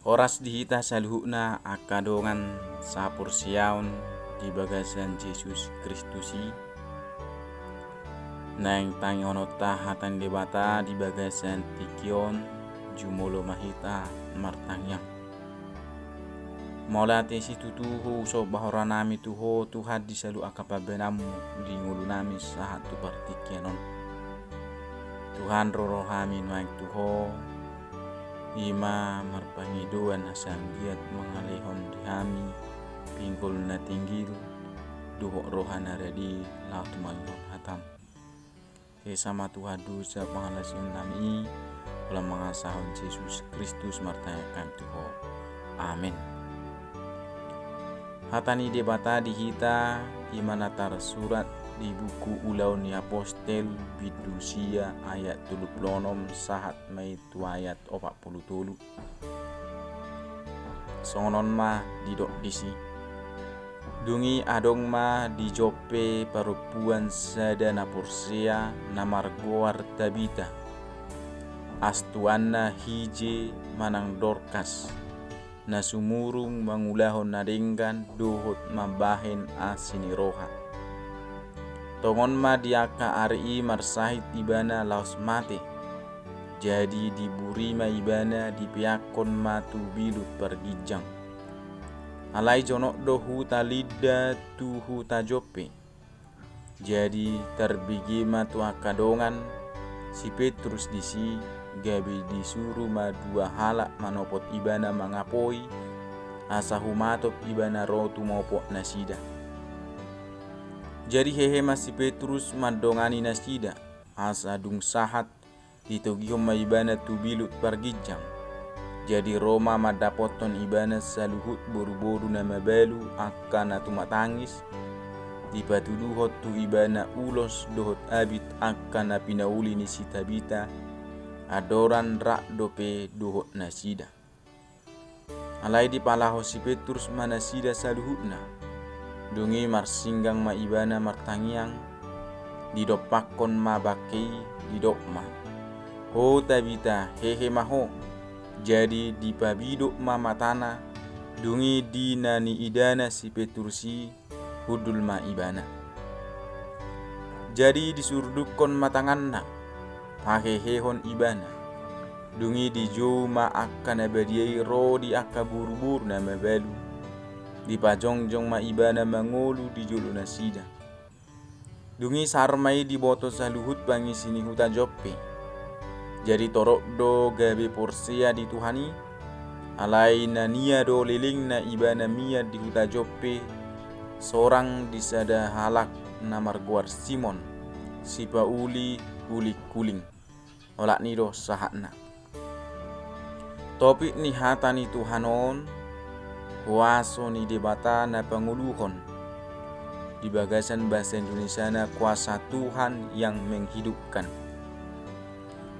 Oras dihita saluhuna akadongan sapur siaun di bagasan Yesus Kristusi. Nang tangonota hatan debata di bagasan tikion jumolo mahita martangyang. Maulate si tutuho so bahora nami tuho Tuhan disalu akapabenamu di ngulu nami sahat tu partikianon. Tuhan rorohami nuaik tuho ima marpangiduan asang giat mengalihon dihami pinggul na tinggil duho rohan aradi laut malyon hatam. Sama Tuhan dosa pangalasin nami ulang mengasahon Yesus Kristus martayakan tuho. Amin. Hatani debata dihita imana surat di buku Ulaun ni Apostel Bidusia ayat 36 sahat may tu ayat 40. Songonon ma didok disi. Dungi adong ma di Joppe parupuan sada na Porsea na margoar Tabita. Astuanna hije manang Dorkas. Na sumurung mangulahon na denggan dohot mabahen asiniroha. Tongon ma diaka ari marsahit ibana laos mate. Jadi diburi ma ibana dipiakon matu bilut pergijang. Alai jonok do huta lidda tu huta Joppe. Jadi terbigi matu akadongan si Petrus disi gabi disuruh ma dua halak manopot ibana mangapoi asa humatop ibana rotu mopok nasida. Jadi hehe masih Petrus mandongani nasida asa dung sahat ditogihom ma ibana tu bilut pargijang. Jadi Roma madapoton ibana saluhut boru-boru na mabalu akan atu matangis dipatuduhot tu ibana ulos dohot abit akan apinauli ni si Tabita adoran rak dope dohot nasida. Alai di palaho si Petrus manasida saluhutna. Dungi marsinggang ma ibana martangiang didopakon ma bakei didok ma. Ho Tabita hehe maho. Jadi dipabidok ma matana dungi di nani idana si Petrusi hudul ma ibana. Jadi disurdukon matanganna pahehehon ibana. Dungi di jo ma akan abadiai ro di akka buru-buru na mabalu. Di pajongjong ma ibana mangolu di julu nasida. Dungi sarmai di boto saluhut bangi sini huta Joppe. Jadi torok do gabe Porsea di Tuhani. Alai na nia do liling na ibana mia di huta Joppe. Seorang disada halak na marguar Simon. Si Pauli kulik kuling. Olak nido sahatna. Topik ni hatani Tuhanon. Kuaso ni debata na panguluhon. Di bagasan bahasa Indonesia na kuasa Tuhan yang menghidupkan.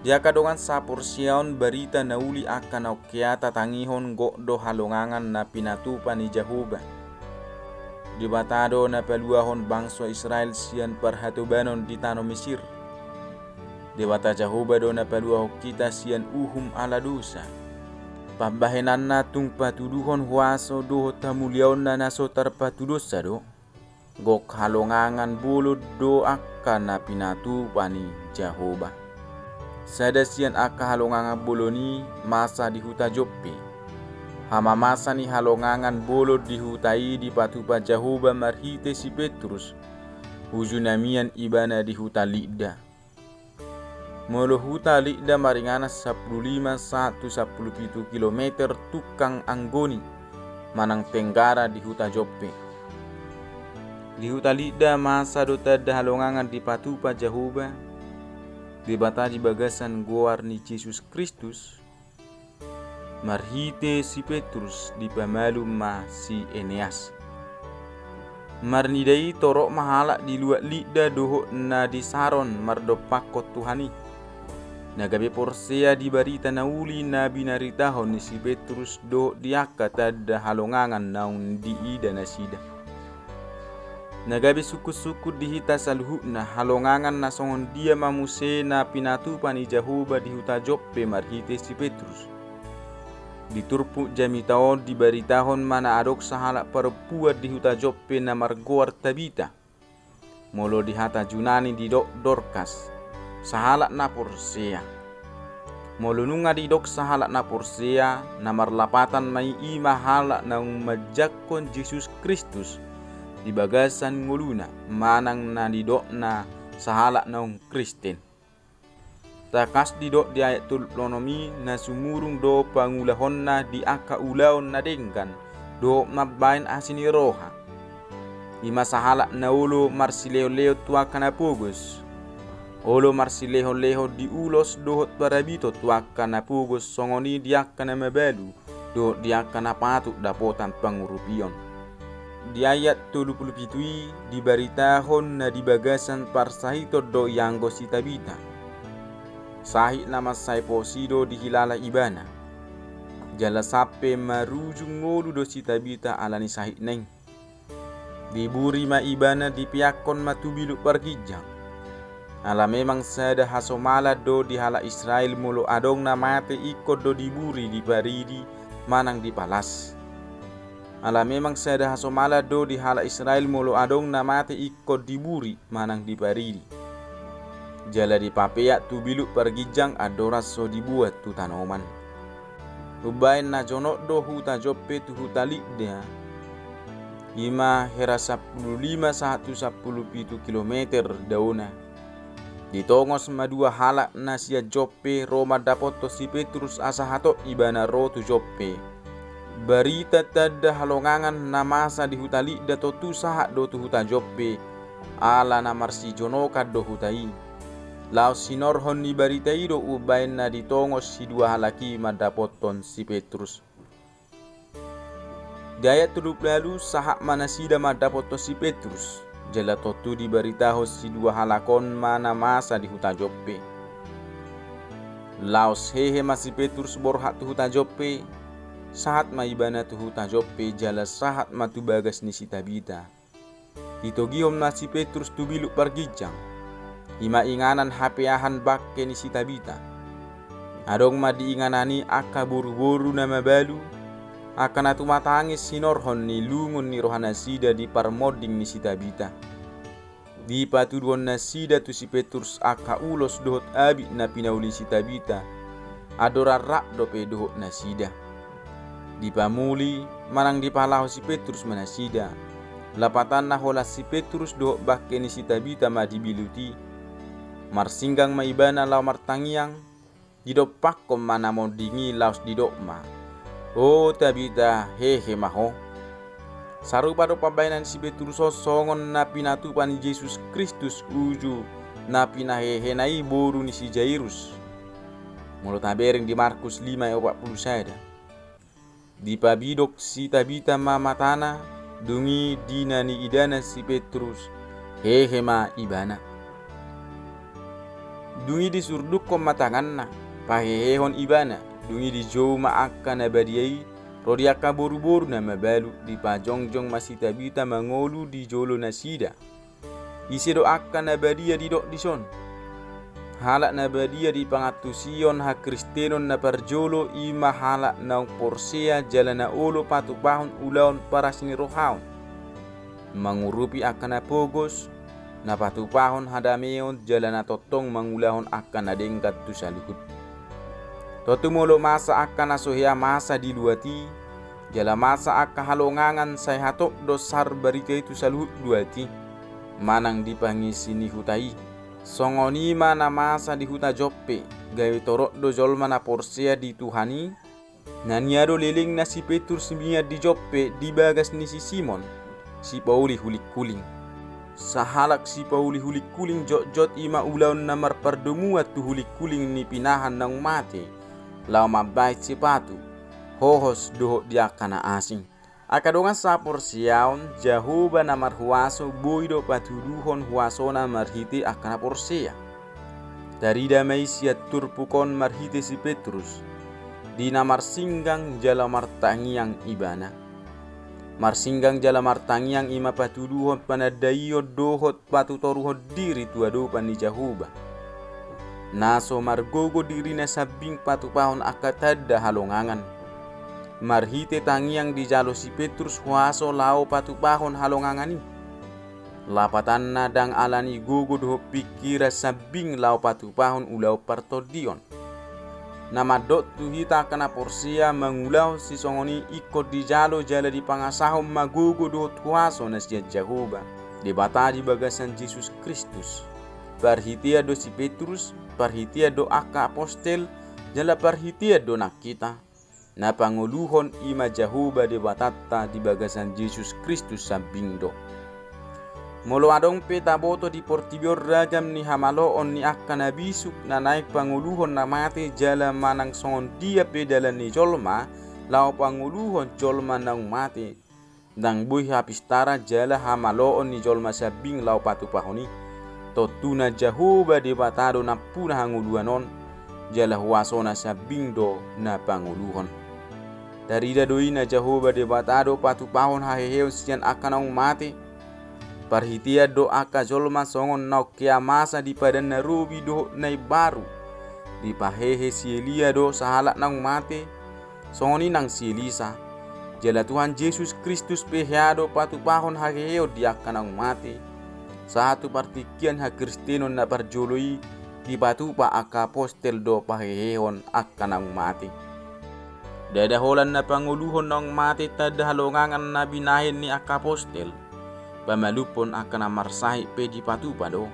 Dia kadongan sapur siaon berita nauli akan aukiata tangihon gok do halongangan na pinatupan ni Jehovah. Di batado na peluahon bangsa Israel sian perhatubanon di tanah Mesir. Di bata Jehovah do na peluah kita sian uhum ala dosa. Pambahenan na tung patuduhon huaso do tamuliaon na naso terpatudosa do. Gok halongangan bulu do akan na pinatupan ni Jehovah. Sada sian aka halongangan boloni masa di huta Joppe. Hama masa ni halongangan bolo di hutai di patupa Jehovah marhite si Petrus. Hujunamian ibana di huta Lidda. Molo huta Lidda maringana 15-17 kilometer tukang Anggoni. Manang tenggara di huta Joppe. Di huta Lidda masa do tada halongangan di patupa Jehovah. Di bata di bagasan goar ni Yesus Kristus. Marhite si Petrus di pamalu ma si Eneas. Marnidai torok mahalak di luak Lidda doho na di saron mardopakot Tuhani. Nagabe Porsea di barita nauli na binaritahon ni si Petrus doho diaka tada halongangan naun di ida nasida. Nagabi suku-suku dihita saluhut na halongangan na songon dia mamuse na pinatupan ni Jehovah di huta Joppe marhite si Petrus. Diturpuk jami taon dibaritahon mana adok sahala perempuan di huta Joppe na margoar Tabita. Molo di hata Junani di dok Dorkas, sahala na Porsea. Molo nunga di dok sahala na Porsea na marlapatan may ima hala na majakon Jesus Kristus di bagasan nguluna manang na di dok na sahala na Kristen. Takas di dok di ayat tulplonomi na sumurung do pangulahon na di aka ulaon na dengkan do mabain asini roha. Ima sahala na ulo marsileo-leo tuaka na pugos. Olo marsileho-leho di ulos dohot parabito tuaka na pugos songoni diaka na mabalu do diaka na patuk dapotan pangurupion. Di ayat 37 dibaritahon na di bagasan parsahito do yanggo si Tabita. Sahit nama sai posido dihilala ibana. Jala sape marujung ngolu do si Tabita alani sahit neng. Diburi ma ibana dipiakon matubilu pargijang. Ala memang sada hasomala do dihala Israel mulu adong na mate ikot do diburi di paridi manang di palas. Ala memang sada hasomala do dihala Israel mulu adong na mate ikot diburi manang di paridi. Jala di papeak tu biluk pergijang adoras so dibuat tu tanoman. Ubain na jonok do huta Joppe tu huta Lidda. Ima hera 15-17 kilometer dauna. Ditongos madua halak na sia Joppe Roma dapoto si Petrus asa hato ibana ro tu Joppe. Barita tada halongangan na masa di huta Lidda to tu sahat do tu huta Joppe. Ala na marsi jonoka do hutai. Lao sinorhon ni baritai do ubain na ditongos si dua halaki madapoton si Petrus. Daya tuduk lalu sahak mana sida madapoto si Petrus. Jala totu dibaritaho si dua halakon mana masa di huta Joppe. Laos hehe masih Petrus borhak tu huta Joppe. Sahat maibana tu huta Joppe jala sahat matu bagas ni si Tabita. Ditogiom na si Petrus tu biluk pargijang. Ima inganan hapeahan bakke ni si Tabita. Adong ma diinganani aka buru-buru na mabalu. Aka natumatangis sinorhon ni lungon ni rohana sida di parmoding ni si Tabita. Di patuduan na sida tu si Petrus aka ulos dohot abi na pinauli si Tabita. Adora rak dope dohot na sida. Di pamuli manang di palaho si Petrus mana sida. Lapatan na hola si Petrus dohot bakke ni si Tabita ma dibiluti. Marsinggang maibana lau martangiang didok pakkom mana mondingi laos didok ma. Oh Tabita hehe maho. Sarupa do pabainan si Petrus songon na pinatupan Yesus Kristus uju na pinahehe nai boru ni si Jairus. Mulut habereng di Markus 5:40. Di pabidok si Tabita mamatana dungi dina ni idana si Petrus hehe ma ibana. Dungi di surduk kom matangan na pahehehon ibana. Dungi di jauh maaka na badiai rodi aka boru-boru na mabalu di pajongjong masih Tabita mangolu di jolo na sida. Isi do aka na badia di dok dison. Halak na badia di pangatusion ha Kristenon na parjolo ima halak na Porsea jalan na olo patupahon ulaon para sini rohaon. Mangurupi aka na pogos na patupahon hadameon jalan na totong mangulahon akan na dengkat tu salukut. Totu molo masa akan na sohya masa diluati jala masa aka halongangan say hatok dosar barita itu salukut duati. Manang dipangisi ni hutai. Songoni mana masa di huta Joppe gawe torok do jolma na Porsea di Tuhani. Naniado leling na si Petrus mia di Joppe di bagas ni si Simon si Pauli hulik kuling. Sahalak si Pauli hulik kuling jot-jot ima ulaon na marpardemuat tu hulik kuling ni pinahan ng mate. Lau mabait si patu hohos doho dia kana asing. Akadongan sa Porseaon Jahoba na marhuaso boido patuduhon huasona marhiti akana Porsea. Dari damai siat turpukon marhiti si Petrus. Di namar singgang jala martangiang ibana. Marsinggang jala martangiang ima patuduhon panadayo dohot patutoruhon diri tuadopan ni Jahoba. Naso margogo diri na sabing patupahon akatada halongangan. marhite tangiang di jalo si Petrus huaso lao patupahon halongangani. Lapatan nadang alani gugu doho pikira sabing lao patupahon ulau partodion. Nama dot tu hita kena porsia mengulau si songoni ikut di jalo jala di pangasahom magugu doho huaso nasia Jehovah. Debata di bagasan Yesus Kristus. Parhitia do si Petrus, parhitia do aka apostel, jala parhitia do nak kita. Na panguluhon ima Jehovah debatata di bagasan Yesus Kristus sabing do. Molo adong peta boto di portibior ragam ni hamaloon ni akka nabisuk na naik panguluhon na mate jala manang songon dia pedalan ni jolma, lao panguluhon jolma nang mate. Dang buih hapistara jala hamaloon ni jolma sabing lao patupahoni. Totuna Jehovah debatado na puna hanguluanon, jala huasona sabing do na panguluhon. Darida doi na Jehovah debatado patupahon haheheo sian akanong mate. Parhitia do aka jolma songon nau kiamasa di padan na rubi do nai baru. Di pahehe si Elia do sahalak nang mate, songoni nang si Elisa. Jala Tuhan Yesus Kristus peheado patupahon haheheo di akanong mate. Satu partikian ha Kristeno na parjoloi di patupa aka apostel do pahehehon akanang mate. Dadaholan na panguluhon ng mate tada halongangan na binahin ni aka apostel. Pamalupon akan na marsahi pe di patupa do.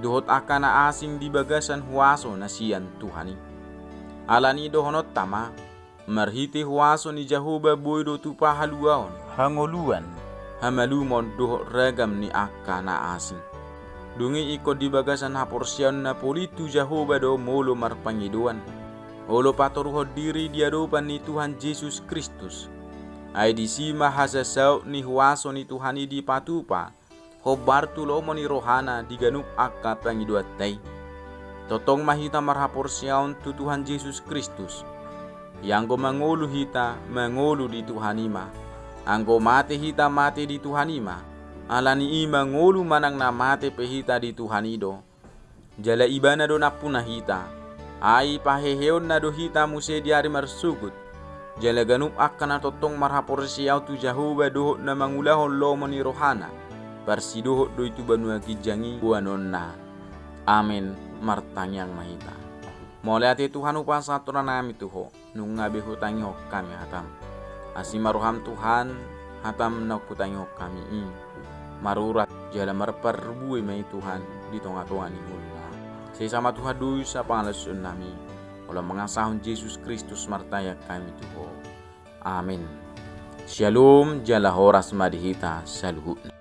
Dohot akan na asing di bagasan huaso na siyan Tuhani. Alani dohonot tama, marhiti huaso ni Jehovah boy do tupa haluaon, hangoluan. Hamalumon dohot ragam ni akka na asing. Dungi ikot di bagasan haporsyan na politu Jehovah do molo marpangiduan. Olo patoruhod diri diadopan ni Tuhan Yesus Kristus. Ay di si mahasasaw ni huaso ni Tuhani di patupa. Hobartulo mo ni rohana di ganup akka pangiduat tay. Totong mahita marhaporsyaon tu Tuhan Yesus Kristus. Yang mangulu hita mangulu di Tuhanima. Anggo mate hita mate di Tuhanima, alani ima ngolu manang na mate pehita di Tuhanido. Jala ibana do napuna hita, ai paheheon na do hita muse diari marsugut. Jala ganup akan na totong marhaporsiyaw tu Jehovah dohot na mangulahon lomo ni rohana, parsidohot do itu banua kijangi buanon na. Amen martanyang mahita. Moliati Tuhan upasatuna nami tuho, nung ngabeho tangi hok kami hatam. Asimaruham Tuhan hatam na kutangyo kami marurat jala marparbuy may Tuhan di tonga-tonga ni hula. Sesama Tuhan duy sa pangalasun nami. Walang mga sahon Jesus Kristus martaya kami tuho. Amen. Shalom jala horas madihita sa luhut.